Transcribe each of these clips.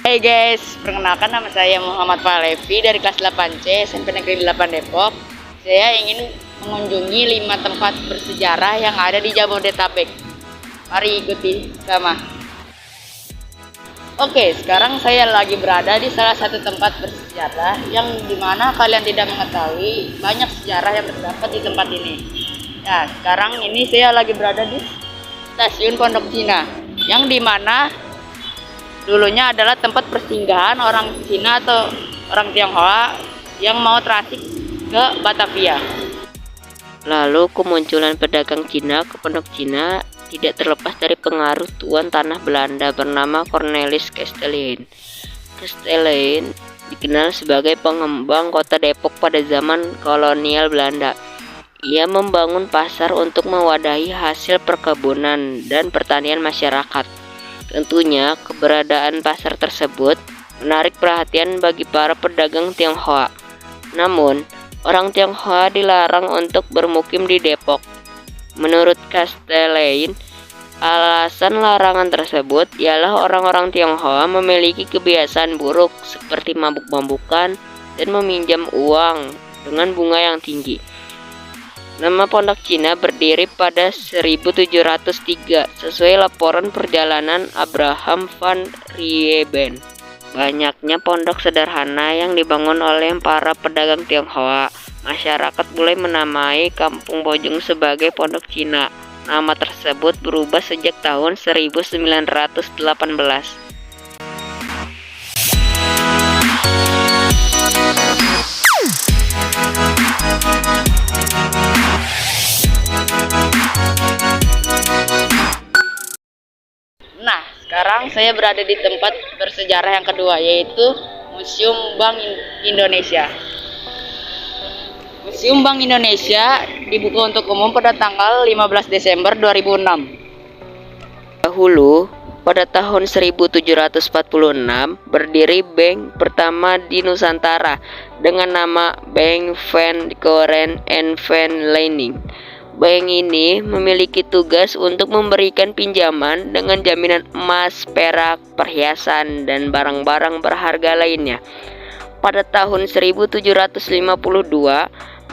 Hai guys, perkenalkan nama saya Muhammad Falevi dari kelas 8C SMP Negeri 8 Depok. Saya ingin mengunjungi 5 tempat bersejarah yang ada di Jabodetabek. Mari ikuti sama. Oke, sekarang saya lagi berada di salah satu tempat bersejarah yang dimana kalian tidak mengetahui banyak sejarah yang terdapat di tempat ini. Nah, sekarang ini saya lagi berada di Stasiun Pondok Cina, yang dimana dulunya adalah tempat persinggahan orang Cina atau orang Tionghoa yang mau transit ke Batavia. Lalu kemunculan pedagang Cina ke Pondok Cina tidak terlepas dari pengaruh tuan tanah Belanda bernama Cornelis Kastelein. Kastelein dikenal sebagai pengembang kota Depok pada zaman kolonial Belanda. Ia membangun pasar untuk mewadahi hasil perkebunan dan pertanian masyarakat. Tentunya keberadaan pasar tersebut menarik perhatian bagi para pedagang Tionghoa. Namun, orang Tionghoa dilarang untuk bermukim di Depok. Menurut Kastelein, alasan larangan tersebut ialah orang-orang Tionghoa memiliki kebiasaan buruk seperti mabuk-mabukan dan meminjam uang dengan bunga yang tinggi. Nama Pondok Cina berdiri pada 1703 sesuai laporan perjalanan Abraham van Riebeeck. Banyaknya pondok sederhana yang dibangun oleh para pedagang Tionghoa. Masyarakat mulai menamai Kampung Bojong sebagai Pondok Cina. Nama tersebut berubah sejak tahun 1918. Nah, sekarang saya berada di tempat bersejarah yang kedua, yaitu Museum Bank Indonesia. Museum Bank Indonesia dibuka untuk umum pada tanggal 15 Desember 2006. Dahulu, pada tahun 1746, berdiri bank pertama di Nusantara dengan nama Bank Van Koren and Van Lening. Bank ini memiliki tugas untuk memberikan pinjaman dengan jaminan emas, perak, perhiasan, dan barang-barang berharga lainnya. Pada tahun 1752,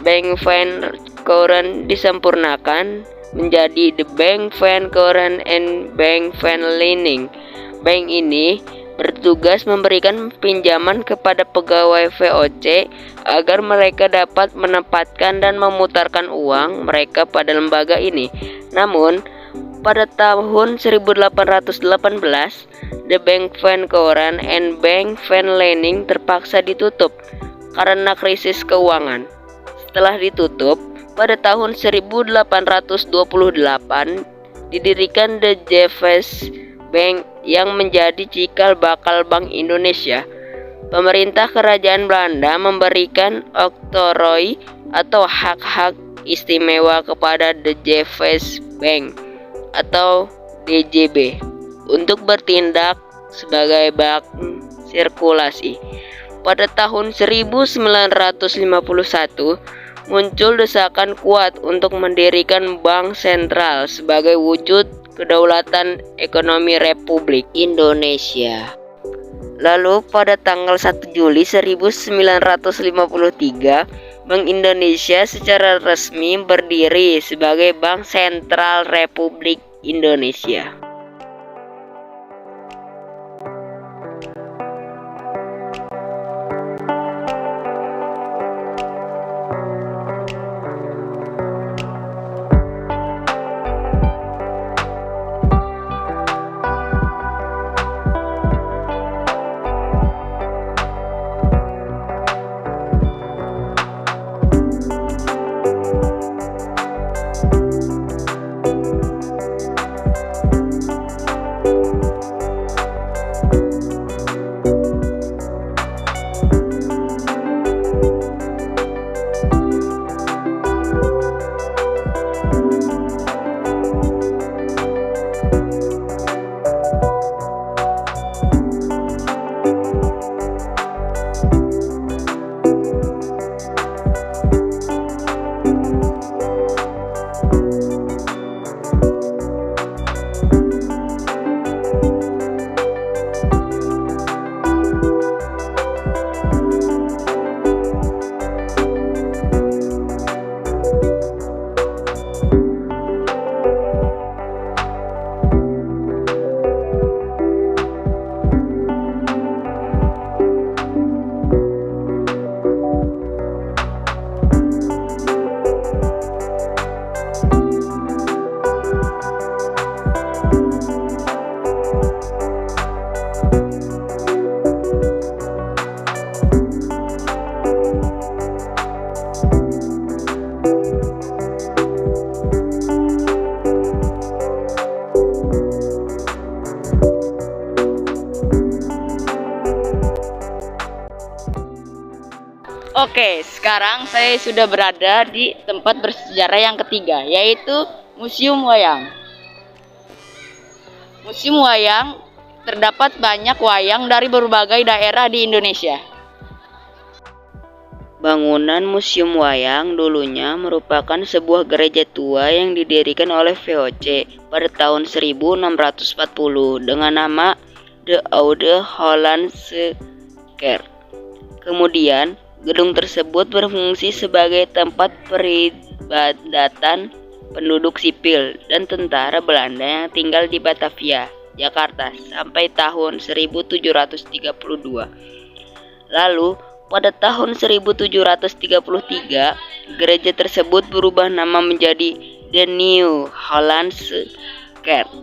Bank Van Koren disempurnakan menjadi The Bank Van Koren and Bank Van Lening. Bank ini bertugas memberikan pinjaman kepada pegawai VOC agar mereka dapat menempatkan dan memutarkan uang mereka pada lembaga ini. Namun, pada tahun 1818, The Bank Van Koren and Bank Van Lening terpaksa ditutup karena krisis keuangan. Setelah ditutup, pada tahun 1828 didirikan The Jeffes Bank yang menjadi cikal bakal Bank Indonesia. Pemerintah Kerajaan Belanda memberikan oktroi atau hak-hak istimewa kepada The Jeffes Bank atau DJB untuk bertindak sebagai bank sirkulasi. Pada tahun 1951 muncul desakan kuat untuk mendirikan bank sentral sebagai wujud kedaulatan ekonomi Republik Indonesia. Lalu pada tanggal 1 Juli 1953, Bank Indonesia secara resmi berdiri sebagai Bank Sentral Republik Indonesia. Oke, sekarang saya sudah berada di tempat bersejarah yang ketiga, yaitu Museum Wayang. Museum Wayang terdapat banyak wayang dari berbagai daerah di Indonesia. Bangunan Museum Wayang dulunya merupakan sebuah gereja tua yang didirikan oleh VOC pada tahun 1640 dengan nama De Oude Hollandse Kerk. Kemudian, gedung tersebut berfungsi sebagai tempat peribadatan penduduk sipil dan tentara Belanda yang tinggal di Batavia, Jakarta sampai tahun 1732. Lalu, pada tahun 1733, gereja tersebut berubah nama menjadi The New Hollandse Kerk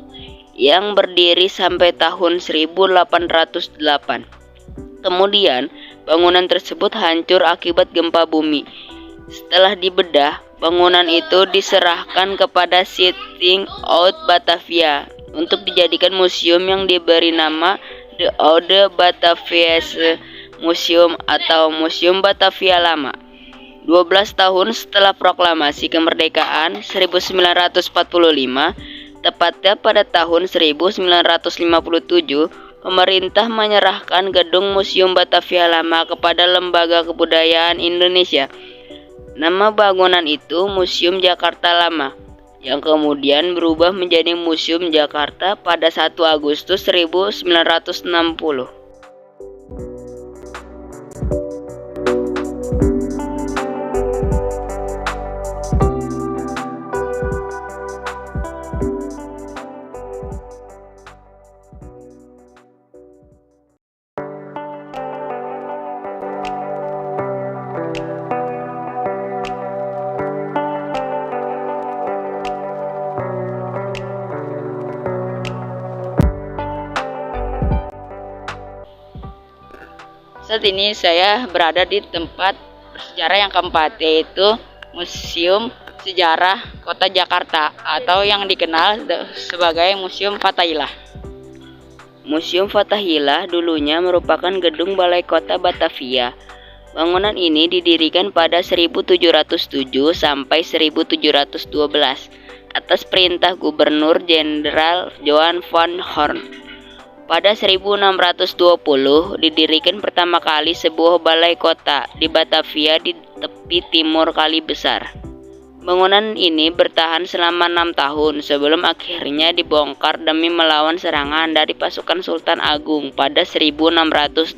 yang berdiri sampai tahun 1808. Kemudian, bangunan tersebut hancur akibat gempa bumi. Setelah dibedah, bangunan itu diserahkan kepada Stichting Oud Batavia untuk dijadikan museum yang diberi nama The Oude Bataviase Museum atau Museum Batavia Lama. 12 tahun setelah proklamasi kemerdekaan 1945, tepatnya pada tahun 1957, pemerintah menyerahkan gedung Museum Batavia Lama kepada Lembaga Kebudayaan Indonesia. Nama bangunan itu Museum Jakarta Lama, yang kemudian berubah menjadi Museum Jakarta pada 1 Agustus 1960. Saat ini saya berada di tempat bersejarah yang keempat, yaitu Museum Sejarah Kota Jakarta atau yang dikenal sebagai Museum Fathahillah. Museum Fathahillah dulunya merupakan gedung Balai Kota Batavia. Bangunan ini didirikan pada 1707 sampai 1712 atas perintah Gubernur Jenderal Johan van Horn. Pada 1620 didirikan pertama kali sebuah balai kota di Batavia di tepi timur Kali Besar. Bangunan ini bertahan selama 6 tahun sebelum akhirnya dibongkar demi melawan serangan dari pasukan Sultan Agung pada 1626.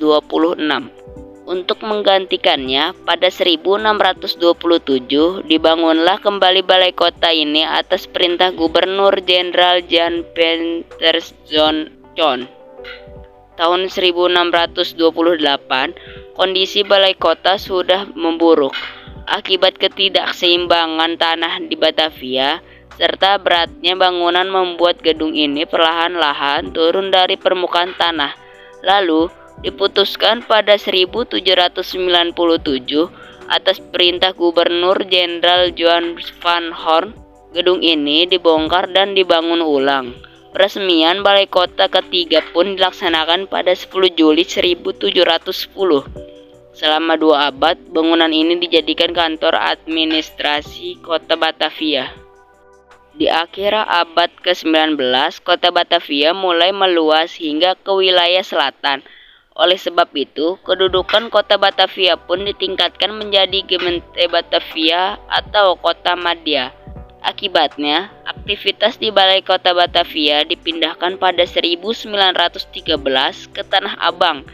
Untuk menggantikannya, pada 1627 dibangunlah kembali balai kota ini atas perintah Gubernur Jenderal Jan Petrus John. Tahun 1628, kondisi balai kota sudah memburuk akibat ketidakseimbangan tanah di Batavia serta beratnya bangunan membuat gedung ini perlahan-lahan turun dari permukaan tanah. Lalu diputuskan pada 1797 atas perintah Gubernur Jenderal Johan van Horn, gedung ini dibongkar dan dibangun ulang. Peresmian balai kota ketiga pun dilaksanakan pada 10 Juli 1710. Selama 2 abad, bangunan ini dijadikan kantor administrasi kota Batavia. Di akhir abad ke-19, kota Batavia mulai meluas hingga ke wilayah selatan. Oleh sebab itu, kedudukan kota Batavia pun ditingkatkan menjadi Gemeente Batavia atau kota madya. Akibatnya, aktivitas di Balai Kota Batavia dipindahkan pada 1913 ke Tanah Abang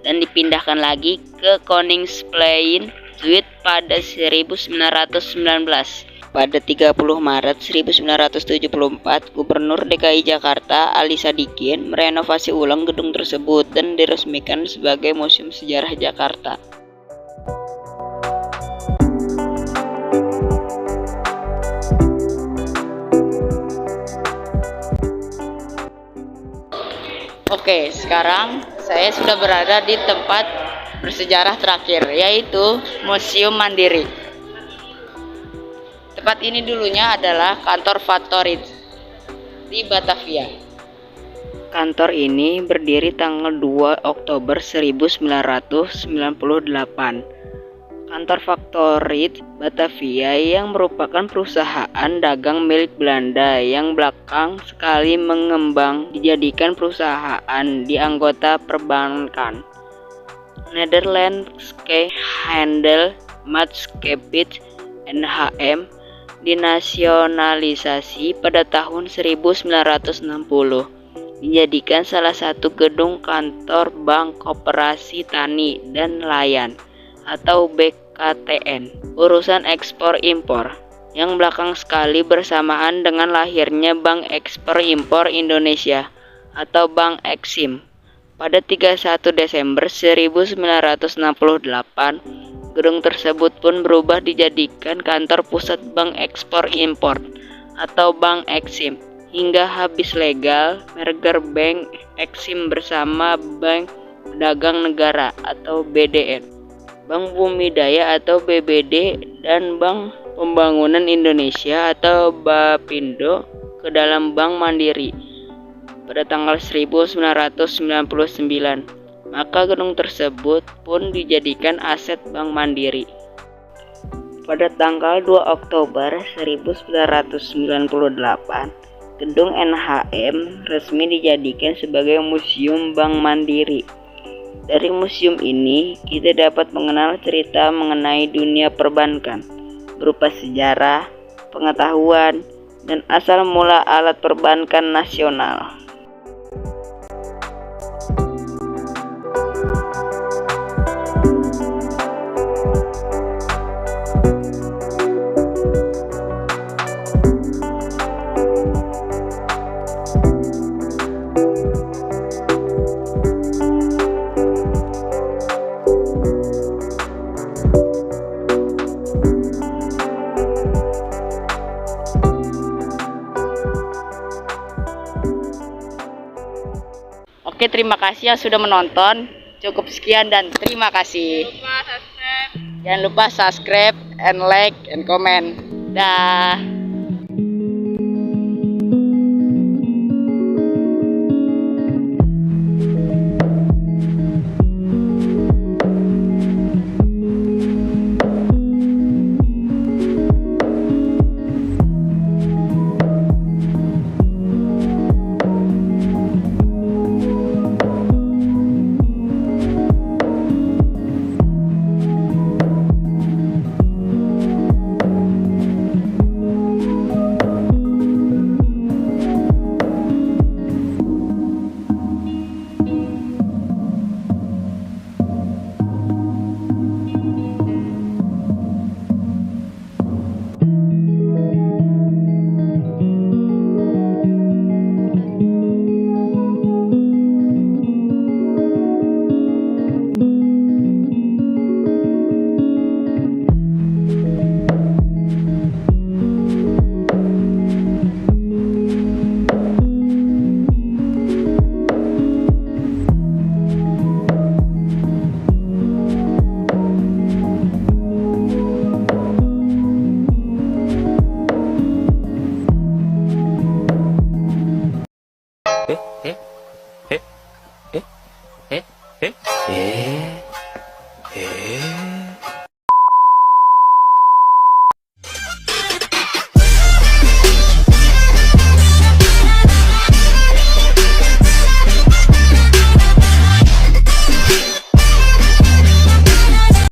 dan dipindahkan lagi ke Koningsplein Zuid pada 1919. Pada 30 Maret 1974, Gubernur DKI Jakarta Ali Sadikin merenovasi ulang gedung tersebut dan diresmikan sebagai Museum Sejarah Jakarta. Oke, sekarang saya sudah berada di tempat bersejarah terakhir, yaitu Museum Mandiri. Tempat ini dulunya adalah kantor Fatorit di Batavia. Kantor ini berdiri tanggal 2 Oktober 1998. kantor Factory Batavia yang merupakan perusahaan dagang milik Belanda yang belakang sekali mengembang dijadikan perusahaan di anggota perbankan Nederlandse Handel Maatschappij NHM dinasionalisasi pada tahun 1960, dijadikan salah satu gedung kantor Bank Koperasi Tani dan Nelayan atau BKTN, urusan ekspor impor, yang belakang sekali bersamaan dengan lahirnya Bank Ekspor Impor Indonesia atau Bank Eksim. Pada 31 Desember 1968, gedung tersebut pun berubah dijadikan kantor pusat Bank Ekspor Impor atau Bank Eksim hingga habis legal merger Bank Eksim bersama Bank Dagang Negara atau BDN, Bank Bumi Daya atau BBD, dan Bank Pembangunan Indonesia atau Bapindo ke dalam Bank Mandiri pada tanggal 1999. Maka gedung tersebut pun dijadikan aset Bank Mandiri. Pada tanggal 2 Oktober 1998, gedung NHM resmi dijadikan sebagai Museum Bank Mandiri. Dari museum ini, kita dapat mengenal cerita mengenai dunia perbankan, berupa sejarah, pengetahuan, dan asal mula alat perbankan nasional. Oke, terima kasih yang sudah menonton. Cukup sekian dan terima kasih. Jangan lupa subscribe and like and comment. Dah. Eh?